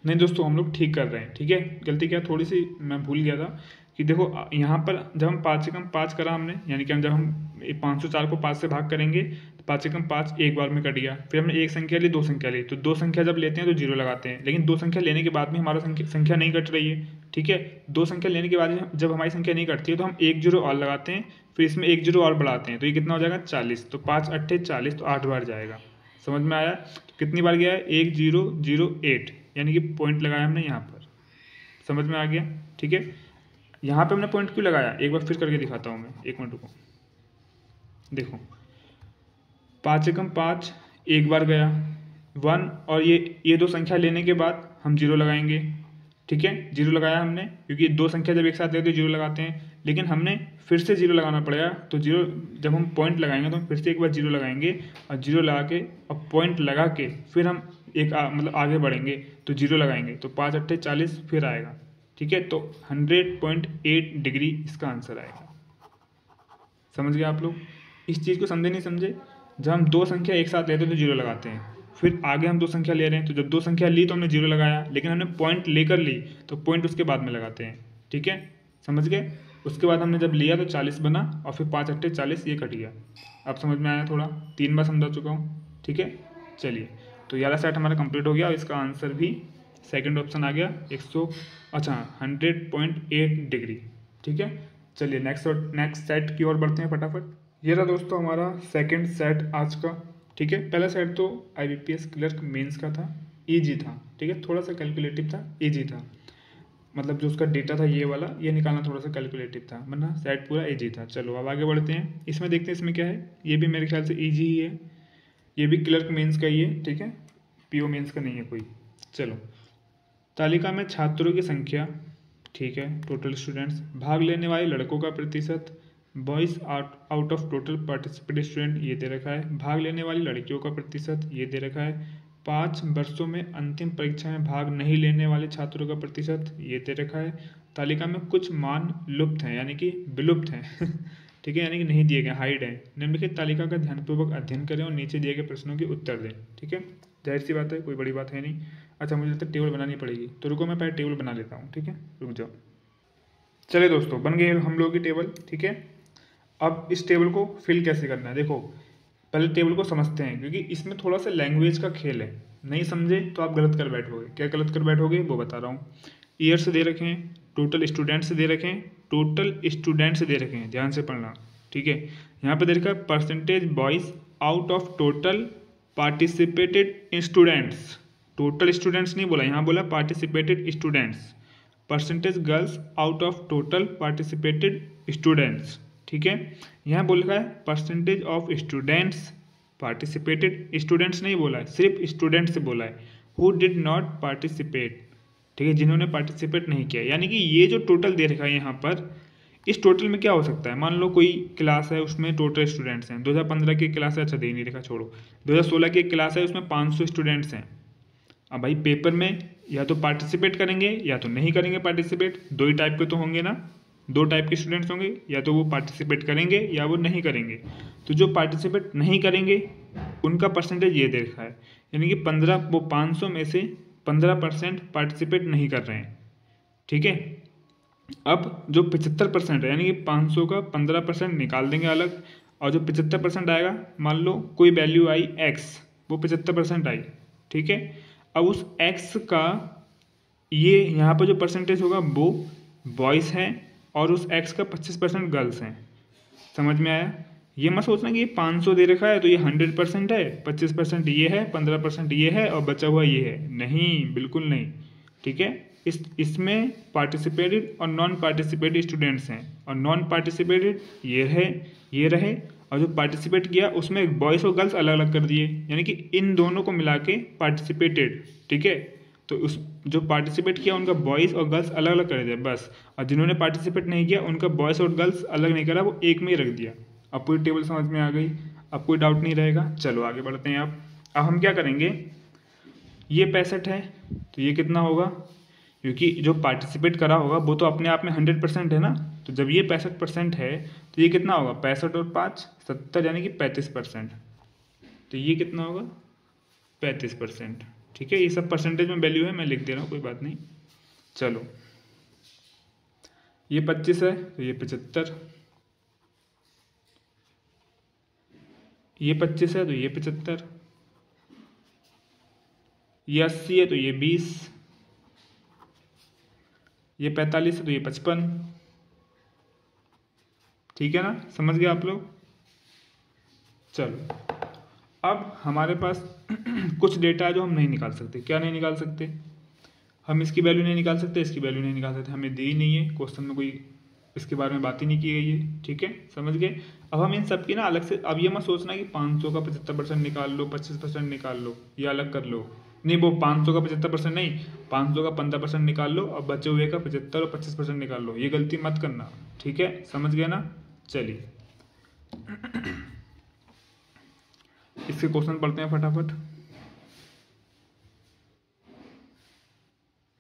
Speaker 1: नहीं दोस्तों हम लोग ठीक कर रहे हैं, ठीक है। गलती क्या थोड़ी सी मैं भूल गया था कि देखो यहाँ पर जब हम 5 से कम 5 करा हमने, यानी कि जब हम 504 को 5 से भाग करेंगे तो 5 से कम 5 एक बार में कट गया, फिर हमने एक संख्या ली, 2 संख्या ली, तो 2 संख्या जब लेते हैं तो 0 लगाते हैं, लेकिन 2 संख्या लेने के बाद भी हमारा संख्या नहीं कट रही है, ठीक है। 2 संख्या लेने के बाद जब हमारी संख्या नहीं कटती है तो हम 1 0 और लगाते हैं, फिर इसमें 1 0 और बढ़ाते हैं, तो ये कितना हो जाएगा 40, तो 5 8 40, तो 8 बार जाएगा, समझ में आया। तो कितनी बार गया है 1 0 0 8, यानी कि पॉइंट लगाया हमने यहाँ पर, समझ में आ गया, ठीक है। यहाँ पे हमने पॉइंट क्यों लगाया, एक बार फिर करके दिखाता हूँ मैं, एक मिनट को देखो, 5 से कम 5 एक बार गया 1, और ये 2 संख्या लेने के बाद हम 0 लगाएंगे, ठीक है, जीरो लगाया हमने, क्योंकि दो संख्या जब एक साथ लेते हैं जीरो लगाते हैं, लेकिन हमने फिर से जीरो लगाना पड़ेगा। तो जीरो जब हम पॉइंट लगाएंगे तो हम फिर से एक बार जीरो लगाएंगे और जीरो लगा के और पॉइंट लगा के फिर हम एक मतलब आगे बढ़ेंगे तो जीरो लगाएंगे तो 5 अट्ठे 40 फिर आएगा। ठीक है, तो 100.8 डिग्री इसका आंसर आएगा। समझ गए आप लोग? इस चीज़ को समझे नहीं समझे? जब हम दो संख्या एक साथ लेते हैं तो जीरो लगाते हैं, फिर आगे हम दो संख्या ले रहे हैं तो जब दो संख्या ली तो हमने जीरो लगाया, लेकिन हमने पॉइंट लेकर ली तो पॉइंट उसके बाद में लगाते हैं। ठीक है, समझ गए? उसके बाद हमने जब लिया तो 40 बना और फिर 5 अट्ठे 40 ये कट गया। अब समझ में आया? थोड़ा 3 बार समझा चुका हूँ। ठीक है, चलिए, तो ये वाला सेट हमारा कंप्लीट हो गया और इसका आंसर भी सेकंड ऑप्शन आ गया 100.8 डिग्री। ठीक है, चलिए नेक्स्ट सेट की ओर बढ़ते हैं फटाफट। ये रहा दोस्तों हमारा सेकंड सेट आज का। ठीक है, पहला सेट तो IBPS क्लर्क मेंस का था, इजी था। ठीक है, थोड़ा सा कैलकुलेटिव था, इजी था, मतलब जो उसका डेटा था ये वाला, ये निकालना थोड़ा सा कैलकुलेटिव था, वरना सेट पूरा इजी था। चलो अब आगे बढ़ते हैं, इसमें देखते हैं इसमें क्या है। ये भी मेरे ख्याल से इजी ही है, ये भी क्लर्क मेंस का ही है। ठीक है, PO मेंस का नहीं है कोई। चलो, तालिका में छात्रों की संख्या, ठीक है, टोटल स्टूडेंट्स, भाग लेने वाले लड़कों का प्रतिशत, boys out of total participated student ये दे रखा है, भाग लेने वाली लड़कियों का प्रतिशत ये दे रखा है, 5 वर्षों में अंतिम परीक्षा में भाग नहीं लेने वाले छात्रों का प्रतिशत ये दे रखा है। तालिका में कुछ मान लुप्त हैं यानी कि विलुप्त हैं ठीक है, यानी कि नहीं दिए गए, हाइड है। निम्नलिखित तालिका का ध्यानपूर्वक अध्ययन करें और नीचे दिए गए प्रश्नों के उत्तर दें। ठीक है, जाहिर सी बात है, कोई बड़ी बात है नहीं। अच्छा, मुझे लगता है टेबल बनानी पड़ेगी, तो रुको मैं पहले टेबल बना लेता हूँ। ठीक है, रुक जाओ। चलिए दोस्तों, बन गई हम लोगों की टेबल। ठीक है, अब इस टेबल को फिल कैसे करना है, देखो पहले टेबल को समझते हैं, क्योंकि इसमें थोड़ा सा लैंग्वेज का खेल है। नहीं समझे तो आप गलत कर बैठोगे। क्या गलत कर बैठोगे वो बता रहा हूँ। ईयर्स दे रखे हैं, टोटल स्टूडेंट्स दे रखे हैं, टोटल स्टूडेंट्स दे रखे हैं, ध्यान से पढ़ना। ठीक है, यहाँ पे दे रखा है percentage boys out of total participated students. Total students नहीं बोला, यहाँ बोला participated students. Percentage girls out of total participated students. ठीक है, यहाँ बोल रहा है percentage of students participated, students नहीं बोला है, सिर्फ स्टूडेंट से बोला है। हु डिड नॉट पार्टिसिपेट, ठीक है, जिन्होंने पार्टिसिपेट नहीं किया। यानी कि ये जो टोटल दे रखा है यहाँ पर, इस टोटल में क्या हो सकता है, मान लो कोई क्लास है उसमें टोटल स्टूडेंट्स हैं, 2015 की क्लास है, अच्छा दे नहीं रखा, छोड़ो, 2016 की क्लास है उसमें 500 स्टूडेंट्स हैं। अब भाई पेपर में या तो पार्टिसिपेट करेंगे या तो नहीं करेंगे पार्टिसिपेट, दो ही टाइप के तो होंगे ना, दो टाइप के स्टूडेंट्स होंगे, या तो वो पार्टिसिपेट करेंगे या वो नहीं करेंगे। तो जो पार्टिसिपेट नहीं करेंगे उनका परसेंटेज ये दे रखा है, यानी कि 15, वो 500 में से 15% पार्टिसिपेट नहीं कर रहे हैं। ठीक है, अब जो 75% है, यानी कि 500 का 15% निकाल देंगे अलग, और जो 75% आएगा, मान लो कोई वैल्यू आई x, वो 75% आई। ठीक है, अब उस x का ये यहाँ पर जो परसेंटेज होगा वो बॉयज़ हैं और उस x का 25% गर्ल्स हैं। समझ में आया? ये मत सोचना कि ये 500 दे रखा है तो ये 100% है, 25% ये है, 15% ये है और बचा हुआ ये है। नहीं, बिल्कुल नहीं। ठीक है, इसमें पार्टिसिपेटेड और नॉन पार्टिसिपेटेड स्टूडेंट्स हैं, और नॉन पार्टिसिपेटेड ये रहे, और जो पार्टिसिपेट किया उसमें बॉयज़ और गर्ल्स अलग अलग कर दिए, यानी कि इन दोनों को मिला के पार्टिसिपेटेड। ठीक है, तो उस जो पार्टिसिपेट किया उनका बॉयज़ और गर्ल्स अलग अलग कर दिया बस, और जिन्होंने पार्टिसिपेट नहीं किया उनका बॉयज़ और गर्ल्स अलग नहीं करा, वो एक में ही रख दिया। अब पूरी टेबल समझ में आ गई, अब कोई डाउट नहीं रहेगा। चलो आगे बढ़ते हैं। अब हम क्या करेंगे, ये 65 है तो ये कितना होगा, क्योंकि जो पार्टिसिपेट करा होगा वो तो अपने आप में 100% है ना, तो जब ये 65% है तो ये कितना होगा, 65 और 5 70, यानी कि 35%। तो ये कितना होगा, 35%। ठीक है, ये सब परसेंटेज में वैल्यू है, मैं लिख दे रहा हूँ, कोई बात नहीं। चलो, ये 25 है तो ये 75, ये 25 है तो ये 75, ये 80 है तो ये 20, ये 45 है तो ये 55। ठीक है ना, समझ गए आप लोग? चलो, अब हमारे पास कुछ डेटा है जो हम नहीं निकाल सकते। क्या नहीं निकाल सकते, हम इसकी वैल्यू नहीं निकाल सकते, इसकी वैल्यू नहीं निकाल सकते, हमें दी ही नहीं है, क्वेश्चन में कोई इसके बारे में बात ही नहीं की गई है। ठीक है, समझ गए? अब हम इन सब की ना अलग से, अब ये मत सोचना कि 500 का 75% निकाल लो, 25% निकाल लो, ये अलग कर लो। नहीं, वो 500 का 75% नहीं, 500 का 15% निकाल लो और बचे हुए का 75 और 25% निकाल लो। ये गलती मत करना, ठीक है, समझ गए ना। चलिए इसके क्वेश्चन पढ़ते हैं फटाफट।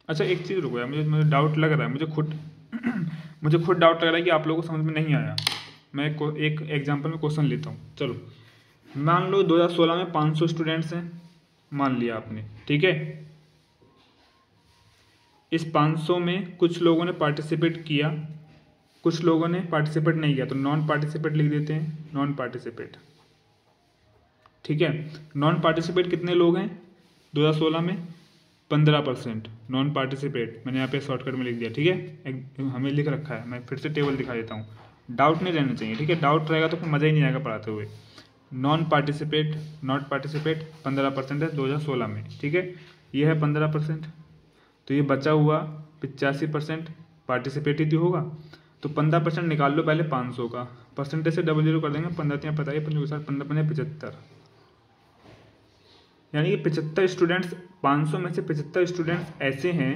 Speaker 1: अच्छा एक चीज़ रुको यार, मुझे डाउट लग रहा है, मुझे खुद डाउट लग रहा है कि आप लोगों को समझ में नहीं आया। मैं एक एग्जांपल में क्वेश्चन लेता हूँ। चलो मान लो 2016 में 500 स्टूडेंट्स हैं, मान लिया आपने, ठीक है। इस 500 में कुछ लोगों ने पार्टिसिपेट किया, कुछ लोगों ने पार्टिसिपेट नहीं किया, तो नॉन पार्टिसिपेट लिख देते हैं, नॉन पार्टिसिपेट, ठीक है। नॉन पार्टिसिपेट कितने लोग हैं 2016 में? 15% नॉन पार्टिसिपेट, मैंने यहाँ पे शॉर्टकट में लिख दिया, ठीक है। हमें लिख रखा है, मैं फिर से टेबल दिखा देता हूँ, डाउट नहीं रहना चाहिए, ठीक है। डाउट रहेगा तो फिर मज़ा ही नहीं आएगा पढ़ाते हुए। नॉन पार्टिसिपेट, नॉट पार्टिसिपेट 15% है 2016 में, ठीक है। ये है 15%, तो ये बचा हुआ 85% पार्टिसिपेट ही होगा। तो 15% निकाल लो पहले 500 का, परसेंटेज से डबल जीरो कर देंगे, 15 पता है 15 75, यानी कि 75 स्टूडेंट्स, 500 में से 75 स्टूडेंट्स ऐसे हैं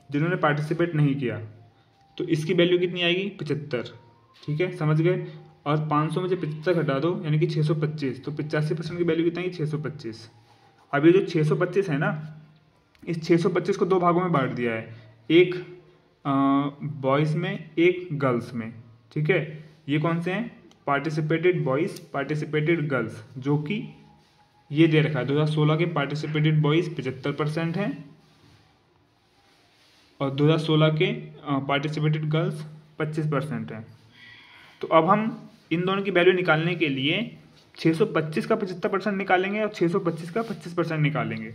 Speaker 1: जिन्होंने पार्टिसिपेट नहीं किया, तो इसकी वैल्यू कितनी आएगी? 75, ठीक है, समझ गए। और 500 में से 75 घटा दो यानी कि 625, तो 85% की वैल्यू कितनी आएगी? 625। अब ये जो 625 है ना, इस 625 को दो भागों में बांट दिया है, एक बॉयज़ में, एक गर्ल्स में, ठीक है। ये कौन से हैं? पार्टिसिपेटेड बॉयज़, पार्टिसिपेटेड गर्ल्स, जो कि ये दे रखा है 2016 के पार्टिसिपेटेड बॉयज़ 75% हैं और 2016 के पार्टिसिपेटेड गर्ल्स 25% हैं। तो अब हम इन दोनों की वैल्यू निकालने के लिए 625 का 75% निकालेंगे और 625 का 25% निकालेंगे।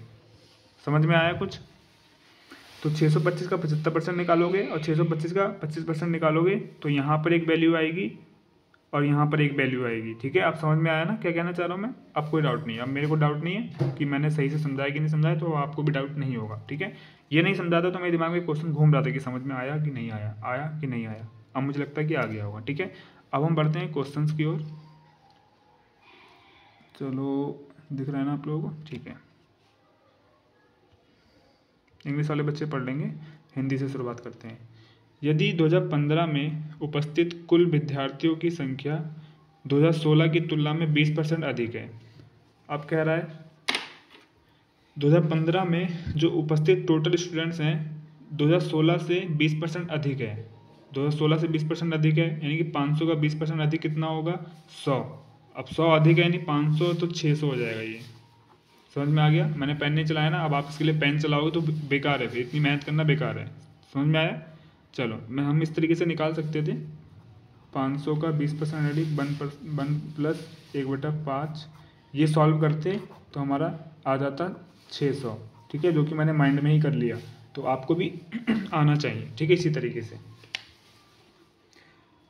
Speaker 1: समझ में आया कुछ? तो 625 का 75% निकालोगे और 625 का 25% निकालोगे तो यहाँ पर एक वैल्यू आएगी और यहाँ पर एक वैल्यू आएगी, ठीक है। आप समझ में आया ना क्या कहना चाह रहा हूँ मैं? अब कोई डाउट नहीं है, अब मेरे को डाउट नहीं है कि मैंने सही से समझाया कि नहीं समझाया, तो आपको भी डाउट नहीं होगा, ठीक है। ये नहीं समझाता तो मेरे दिमाग में क्वेश्चन घूम रहा था कि समझ में आया कि नहीं आया, आया कि नहीं आया। अब मुझे लगता है कि आ गया होगा, ठीक है। अब हम बढ़ते हैं क्वेश्चन की ओर। चलो दिख रहा है ना आप लोगों को? ठीक है, इंग्लिश वाले बच्चे पढ़ लेंगे, हिंदी से शुरुआत करते हैं। यदि 2015 में उपस्थित कुल विद्यार्थियों की संख्या 2016 की तुलना में 20% अधिक है। अब कह रहा है 2015 में जो उपस्थित टोटल स्टूडेंट्स हैं 2016 से 20% अधिक है, 2016 से 20% अधिक है, यानी कि 500 का 20% अधिक कितना होगा? 100। अब 100 अधिक है यानी 500 तो 600 हो जाएगा। ये समझ में आ गया? मैंने पेन नहीं चलाया ना, अब आप इसके लिए पेन चलाओगे तो बेकार है, फिर इतनी मेहनत करना बेकार है। समझ में आया? चलो हम इस तरीके से निकाल सकते थे, 500 का 20% अधिक 1 प्लस 1/5, ये सॉल्व करते तो हमारा आ जाता 600, ठीक है, जो कि मैंने माइंड में ही कर लिया, तो आपको भी आना चाहिए, ठीक है, इसी तरीके से।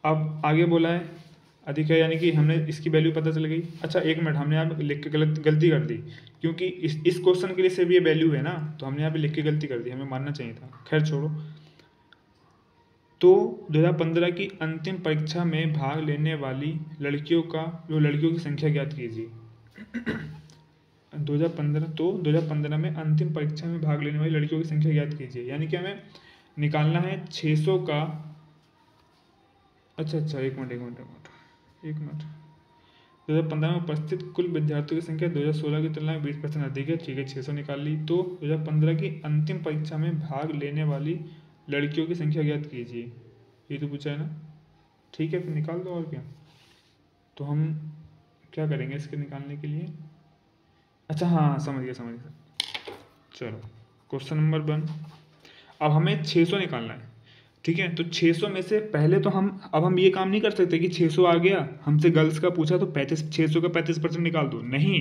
Speaker 1: अब आगे बोला है अधिक है, यानी कि हमने इसकी वैल्यू पता चल गई। अच्छा एक मिनट, हमने यहाँ पे लिख के गलती कर दी, क्योंकि इस क्वेश्चन के लिए सिर्फ ये वैल्यू है ना, तो हमने यहाँ पे लिख के गलती कर दी, हमें मानना चाहिए था, खैर छोड़ो। तो 2015 की अंतिम परीक्षा में भाग लेने वाली लड़कियों की संख्या ज्ञात कीजिए। 2015 में अंतिम परीक्षा में भाग लेने वाली लड़कियों की संख्या ज्ञात कीजिए, यानी कि हमें निकालना है 600 का, अच्छा एक मिनट 2015 में उपस्थित कुल विद्यार्थियों की संख्या 2016 की तुलना में 20% अधिक है, ठीक है, 600 निकाल ली। तो 2015 की अंतिम परीक्षा में भाग लेने वाली लड़कियों की संख्या ज्ञात कीजिए, ये तो पूछा है ना, ठीक है, फिर निकाल दो और क्या। तो हम क्या करेंगे इसके निकालने के लिए? अच्छा हाँ समझ गया। चलो क्वेश्चन नंबर 1, अब हमें 600 निकालना है, ठीक है। तो 600 में से पहले तो हम ये काम नहीं कर सकते कि 600 आ गया, हमसे गर्ल्स का पूछा तो 600 का 35% निकाल दो, नहीं,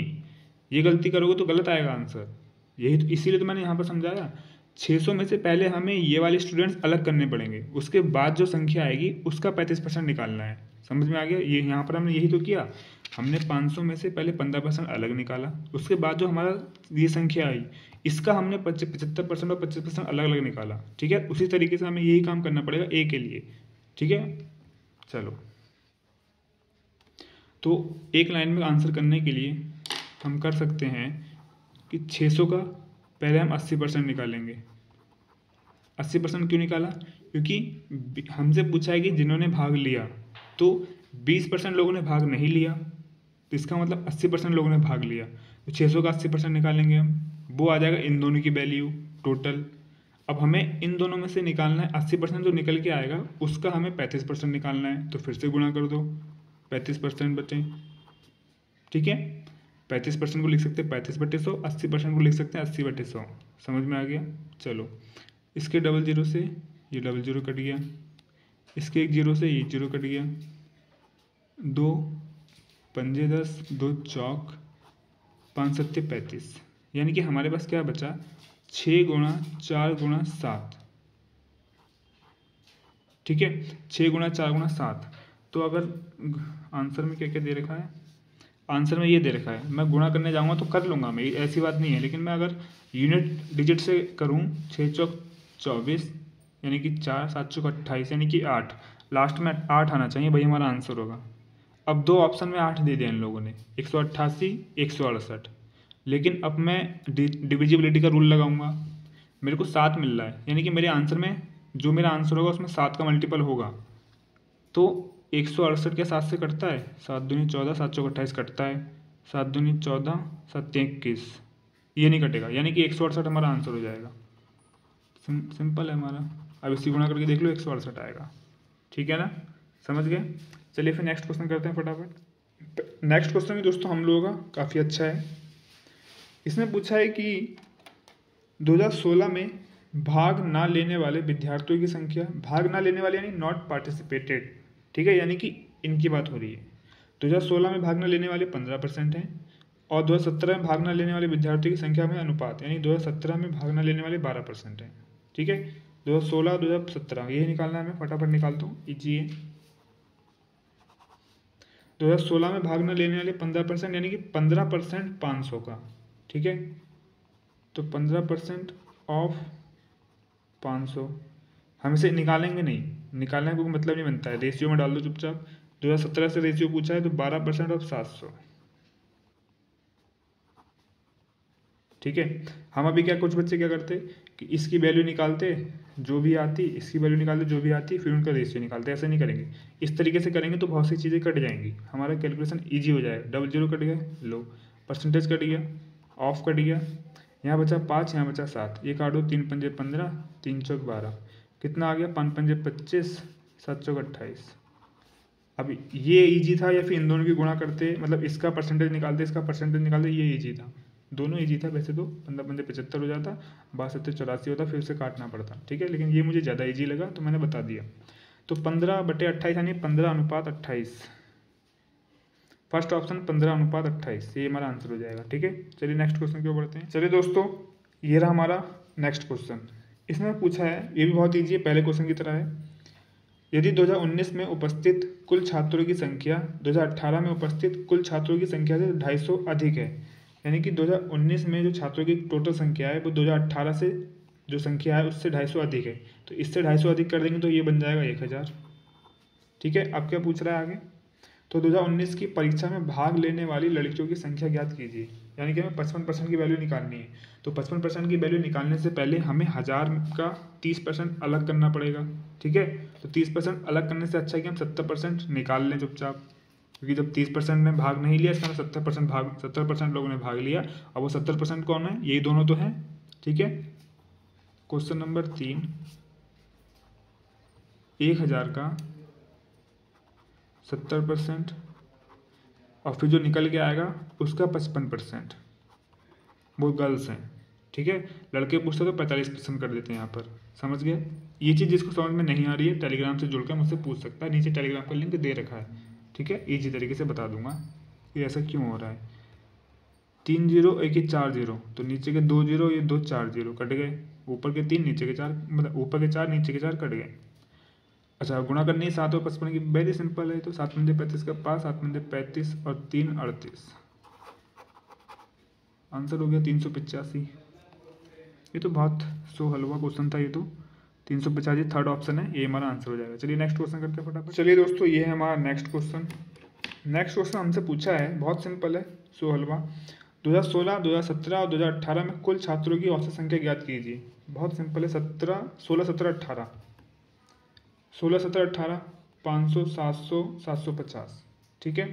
Speaker 1: ये गलती करोगे तो गलत आएगा आंसर। यही तो, इसीलिए तो मैंने यहाँ पर समझाया, 600 में से पहले हमें ये वाले स्टूडेंट्स अलग करने पड़ेंगे, उसके बाद जो संख्या आएगी उसका 35% निकालना है। समझ में आ गया? ये यहाँ पर हमने यही तो किया, हमने 500 में से पहले 15% अलग निकाला, उसके बाद जो हमारा ये संख्या आई इसका हमने 75% और 25% अलग अलग निकाला, ठीक है। उसी तरीके से हमें यही काम करना पड़ेगा ए के लिए, ठीक है। चलो तो एक लाइन में आंसर करने के लिए हम कर सकते हैं कि 600 का पहले हम 80% निकालेंगे। 80% क्यों निकाला? क्योंकि हमसे पूछा है कि जिन्होंने भाग लिया, तो 20% लोगों ने भाग नहीं लिया, तो इसका मतलब 80% लोगों ने भाग लिया, तो 600 का 80% निकालेंगे हम, वो आ जाएगा इन दोनों की वैल्यू टोटल। अब हमें इन दोनों में से निकालना है 80% जो निकल के आएगा उसका हमें 35% निकालना है, तो फिर से गुणा कर दो, 35% बचे। ठीक है, 35% को लिख सकते हैं 35/100, 80% को लिख सकते हैं 80/100। समझ में आ गया? चलो, इसके डबल जीरो से ये डबल जीरो कट गया, इसके एक जीरो से ये जीरो कट गया, 2 पंजे 10, 2 चौक 5 सत्ते 35, यानी कि हमारे पास क्या बचा? 6 गुणा 4 गुणा 7। ठीक है, 6 गुणा 4 गुणा 7। तो अगर आंसर में क्या क्या दे रखा है, आंसर में ये दे रखा है, मैं गुणा करने जाऊंगा तो कर लूँगा मैं, ऐसी बात नहीं है, लेकिन मैं अगर यूनिट डिजिट से करूँ 6 चौक 24, यानी कि 4 7 चौक 28, यानी कि 8, लास्ट में 8 आना चाहिए भाई, हमारा आंसर होगा। अब दो ऑप्शन में 8 दे दिया इन लोगों ने, 188 168, लेकिन अब मैं डिविजिबिलिटी का रूल लगाऊंगा, मेरे को 7 मिल रहा है, यानी कि मेरे आंसर में जो मेरा आंसर होगा उसमें 7 का मल्टीपल होगा, तो 168 के 7 से कटता है, 7 दूनी 14, 7 चौक 28 कटता है, 7 दूनी 14, 7 21, ये नहीं कटेगा, यानी कि 168 हमारा आंसर हो जाएगा। सिंपल है हमारा। अब इसी गुणा करके देख लो, 168 आएगा। ठीक है ना, समझ गए? चलिए फिर नेक्स्ट क्वेश्चन करते हैं फटाफट। नेक्स्ट क्वेश्चन भी दोस्तों हम लोगों का काफ़ी अच्छा है। इसने पूछा है कि 2016 में भाग ना लेने वाले विद्यार्थियों की संख्या, भाग ना लेने वाले यानी नॉट पार्टिसिपेटेड, ठीक है, यानी कि इनकी बात हो रही है। 2016 में भाग न लेने वाले 15% हैं, और 2017 में भाग न लेने वाले विद्यार्थियों की संख्या में अनुपात, यानी 2017 में भाग न लेने वाले 12% हैं। ठीक है, 2016 2017 यही निकालना है, मैं फटाफट निकालता हूँ, इजी है। 2016 में भाग न लेने वाले 15%, यानी कि 15% 500 का। ठीक है, तो 15% ऑफ 500 हम इसे निकालेंगे नहीं, निकालने का कोई मतलब नहीं बनता है, रेशियो में डाल दो चुपचाप। 2017 से रेशियो पूछा है तो 12% ऑफ 700। ठीक है, हम अभी क्या, कुछ बच्चे क्या करते कि इसकी वैल्यू निकालते जो भी आती, इसकी वैल्यू निकालते जो भी आती, फिर उनका रेशियो निकालते। ऐसा नहीं करेंगे, इस तरीके से करेंगे तो बहुत सी चीज़ें कट जाएंगी, हमारा कैलकुलेशन ईजी हो जाएगा। डबल जीरो कट गया, लो परसेंटेज कट गया, ऑफ कट गया, यहाँ बचा 5, यहाँ बचा 7, ये काटो, 3 पंजे 15, 3 चौक 12, कितना आ गया, 5 पंजे 25, 7 चौक 28। अब ये इजी था या फिर इन दोनों की गुणा करते, मतलब इसका परसेंटेज निकालते इसका परसेंटेज निकालते, ये इजी था, दोनों इजी था। वैसे तो 15 पंजे 75 हो जाता, 62 84 होता, फिर उसे काटना पड़ता। ठीक है, लेकिन ये मुझे ज़्यादा इजी लगा तो मैंने बता दिया। तो 15/28 यानी 15:28, फर्स्ट ऑप्शन 15:28, ये हमारा आंसर हो जाएगा। ठीक है, चलिए नेक्स्ट क्वेश्चन की ओर बढ़ते हैं। चलिए दोस्तों, ये रहा हमारा नेक्स्ट क्वेश्चन। इसमें पूछा है, ये भी बहुत ईजी है, पहले क्वेश्चन की तरह है। यदि 2019 में उपस्थित कुल छात्रों की संख्या 2018 में उपस्थित कुल छात्रों की संख्या से 250 अधिक है, यानी कि 2019 में जो छात्रों की टोटल संख्या है वो 2018 से जो संख्या है उससे 250 अधिक है, तो इससे 250 अधिक कर देंगे तो ये बन जाएगा 1000। ठीक है, अब क्या पूछ रहा है आगे, तो 2019 की परीक्षा में भाग लेने वाली लड़कियों की संख्या ज्ञात कीजिए, यानी कि हमें 55% की वैल्यू निकालनी है। तो 55% की वैल्यू निकालने से पहले हमें 1000 का 30% अलग करना पड़ेगा। ठीक है, तो 30% अलग करने से अच्छा है कि हम 70% निकाल लें चुपचाप, क्योंकि जब 30% ने भाग नहीं लिया, इसका मतलब 70% लोगों ने भाग लिया, और वो 70% कौन है, यही दोनों तो हैं। ठीक है, क्वेश्चन नंबर 3, 1000 का 70% और फिर जो निकल के आएगा उसका 55%, वो गर्ल्स हैं। ठीक है, लड़के पूछते तो 45% कर देते हैं यहाँ पर। समझ गए? ये चीज़ जिसको समझ में नहीं आ रही है टेलीग्राम से जुड़कर मुझसे पूछ सकता है, नीचे टेलीग्राम का लिंक दे रखा है। ठीक है, ईजी तरीके से बता दूंगा कि ऐसा क्यों हो रहा है। 3 0 1 ही 4 0, तो नीचे के 2 0, ये 2 4 0 कट गए, ऊपर के 3 नीचे के 4, मतलब ऊपर के 4 नीचे के 4 कट गए। अच्छा, गुणा करनी है 7 और 55 की, वेरी सिंपल है, तो 7 पंजे 35 का पास, 7 पंजे 35 और 3 38, आंसर हो गया 385। ये तो बहुत सो हलवा क्वेश्चन था, ये तो 385 थर्ड ऑप्शन है, ये हमारा आंसर हो जाएगा। चलिए नेक्स्ट क्वेश्चन करते हैं फटाफट। चलिए दोस्तों, ये है हमारा नेक्स्ट क्वेश्चन। नेक्स्ट क्वेश्चन हमसे पूछा है, बहुत सिंपल है, सो हलवा। 2016, 2017 और 2018 में कुल छात्रों की औसत संख्या ज्ञात कीजिए। बहुत सिंपल है, 16, 17, 18, 16, 17, 18, 500, 700, 750, ठीक है।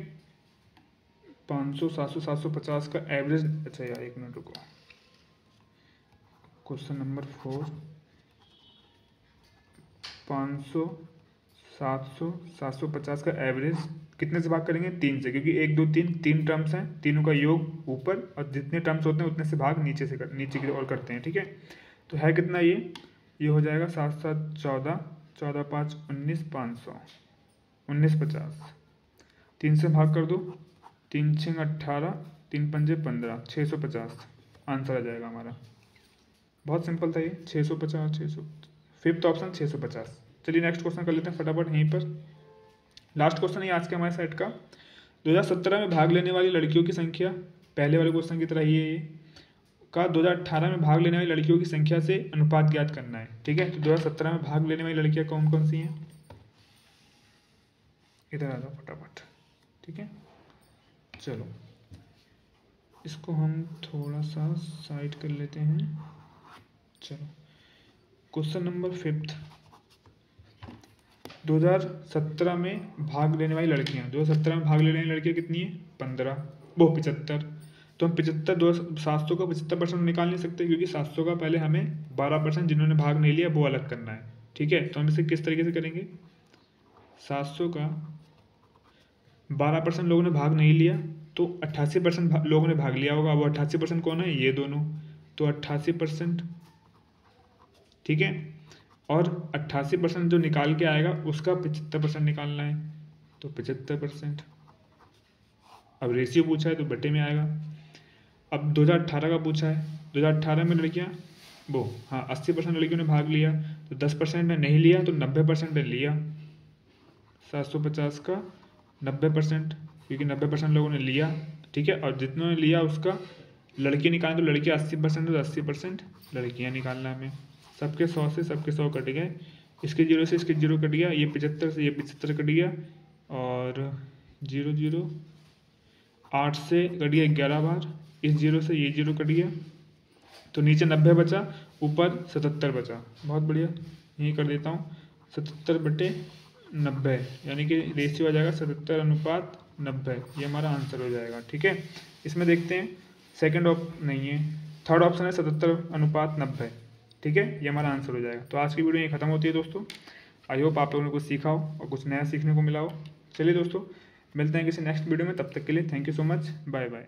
Speaker 1: 500, 700, 750 का एवरेज। अच्छा यार एक मिनट रुको, क्वेश्चन नंबर 4, 500, 700, 750 का एवरेज कितने से भाग करेंगे? 3 से, क्योंकि 1, 2, 3 तीन टर्म्स हैं, तीनों का योग ऊपर और जितने टर्म्स होते हैं उतने से भाग नीचे की ओर करते हैं, ठीक है। तो है कितना ये हो जाएगा 7, 7, 14, 14, 5, 19, 500, 1950। 3 से भाग कर दो, 3, 6, 18, 3, 5, 15, 650 आंसर आ जाएगा हमारा। बहुत सिंपल था ये, 650, 600, फिफ्थ ऑप्शन 650। चलिए नेक्स्ट क्वेश्चन कर लेते हैं फटाफट यहीं पर। लास्ट क्वेश्चन है आज के हमारे सेट का। 2017 में भाग लेने वाली लड़कियों की संख्या, पहले वाले क्वेश्चन की तरह ही है ये, का 2018 में भाग लेने वाली लड़कियों की संख्या से अनुपात ज्ञात करना है, ठीक है। तो 2017 में भाग लेने वाली लड़कियां कौन कौन सी हैं? इधर आ जाओ फटाफट, ठीक है। चलो इसको हम थोड़ा सा साइड कर लेते हैं। चलो क्वेश्चन नंबर 5, 2017 में भाग लेने वाली लड़कियां, 2017 में भाग लेने वाली लड़कियां कितनी है? 15, वो 75। तो हम 75, 700 का 75% निकाल नहीं सकते, क्योंकि 700 का पहले हमें 12% जिन्होंने भाग नहीं लिया वो अलग करना है, ठीक है। तो हम इसे किस तरीके से करेंगे? 700 का 12% लोगों ने भाग नहीं लिया, तो 88% लोगों ने भाग लिया होगा। वो 88% कौन है? ये दोनों, तो 88%, ठीक है। और 88% जो निकाल के आएगा उसका 75% निकालना है, तो 75%। अब रेशियो पूछा है तो बटे में आएगा। अब 2018 का पूछा है, 2018 में लड़कियां वो, हाँ 80% लड़कियों ने भाग लिया, तो 10% ने नहीं लिया, तो 90% ने लिया। 750 का 90%, क्योंकि 90% लोगों ने लिया, ठीक है। और जितनों ने लिया उसका लड़की निकालें, तो लड़कियाँ 80% तो 80% लड़कियाँ निकालना हमें। सबके 100 से सबके 100 कट गए, इसके 0 से इसके 0 कट गया, ये 75 से ये 75 कट गया, और 0, 0, 8 से कट गया 11 बार, इस 0 से ये 0 कट गया, तो नीचे 90 बचा, ऊपर 77 बचा। बहुत बढ़िया, यही कर देता हूँ, 77/90, यानी कि रेशियो आ जाएगा 77:90, ये हमारा आंसर हो जाएगा, ठीक है। इसमें देखते हैं नहीं है, थर्ड ऑप्शन है 77:90, ठीक है, ये हमारा आंसर हो जाएगा। तो आज की वीडियो ये खत्म होती है दोस्तों। आई होप आप लोगों ने कुछ सीखा हो और कुछ नया सीखने को मिला हो। चलिए दोस्तों, मिलते हैं किसी नेक्स्ट वीडियो में, तब तक के लिए thank you so much, bye bye.